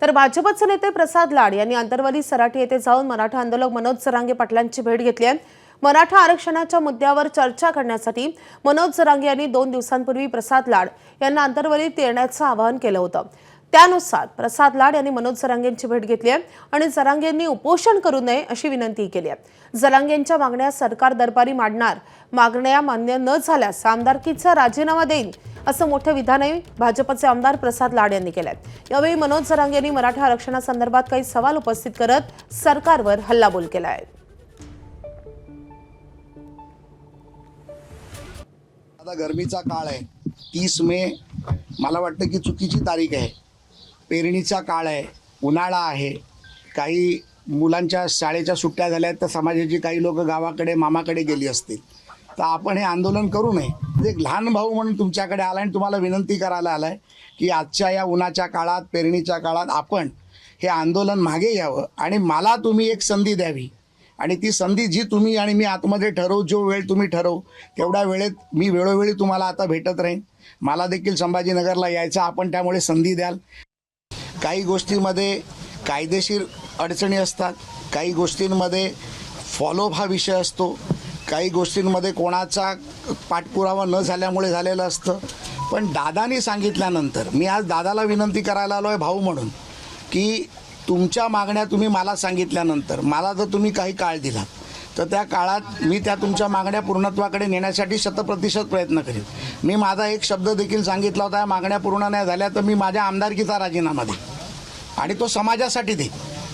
तर भाजपचे नेते प्रसाद लाड यांनी आंतरवली सराटी येथे जाऊन मराठा आंदोलक मनोज जरांगे पाटलांची भेट घेतली आहे। मराठा आरक्षणाच्या मुद्द्यावर चर्चा करण्यासाठी मनोज जरांगे यांनी 2 दिवसांपूर्वी प्रसाद लाड यांना आंतरवलीत येण्याचं आवाहन केलं होतं। त्यानुसार प्रसाद लाड यांनी मनोज जरांगेंची भेट घेतली आहे आणि जरांगेंनी उपोषण करू नये अशी विनंती केली आहे। जरांगेंच्या मागण्या सरकार दरबारी मांडणार, मागण्या मान्य न झाल्यास आमदारकीचा राजीनामा देईल असं मोठं विधानही भाजपचे आमदार प्रसाद लाड यांनी केलंय। यावेळी मनोज जरांगे यांनी मराठा आरक्षणासंदर्भात काही सवाल उपस्थित करत सरकारवर हल्लाबोल केलाय। आता गरमीचा काळ आहे, 30 मे मला वाटतं की चुकीची तारीख आहे। पेरणीचा काळ आहे, उन्हाळा आहे, काही मुलांच्या शाळेच्या सुट्ट्या झाल्या तर समाजाची काही लोक गावाकडे मामाकडे गेली असतील, तर आपण हे आंदोलन करू नये। एक लहान भाऊ म्हणून तुमच्याकडे आला आणि तुम्हाला विनंती करायला आलाय की आजच्या या उन्हाच्या काळात, पेरणीच्या काळात आपण हे आंदोलन मागे घ्यावं आणि मला तुम्ही एक संधी द्यावी आणि ती संधी जी तुम्ही आणि मी आतमध्ये ठरवू, जो वेळ तुम्ही ठरवू तेवढ्या वेळेत मी वेळोवेळी तुम्हाला आता भेटत राहीन। मला देखील संभाजीनगरला यायचं, आपण त्यामुळे संधी द्याल। काही गोष्टींमध्ये कायदेशीर अडचणी असतात, काही गोष्टींमध्ये फॉलोअप हा विषय असतो, काही गोष्टींमध्ये कोणाचा पाठपुरावा न झाल्यामुळे झालेलं असतं। पण दादानी सांगितल्यानंतर मी आज दादाला विनंती करायला आलो आहे भाऊ म्हणून की तुमच्या मागण्या तुम्ही मला सांगितल्यानंतर मला जर तुम्ही काही काळ दिला तर त्या काळात मी त्या तुमच्या मागण्या पूर्णत्वाकडे नेण्यासाठी 100% प्रयत्न करेन। मी माझा एक शब्द देखील सांगितला होता, मागण्या पूर्ण नाही झाल्या तर मी माझ्या आमदारकीचा राजीनामा देईन आणि तो समाजासाठी देईन,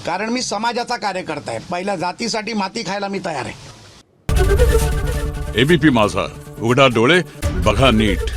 कारण मी समाजाचा कार्यकर्ता आहे। पहिल्या जातीसाठी माती खायला मी तयार आहे। एबीपी माझा, उघडा डोळे बघा नीट।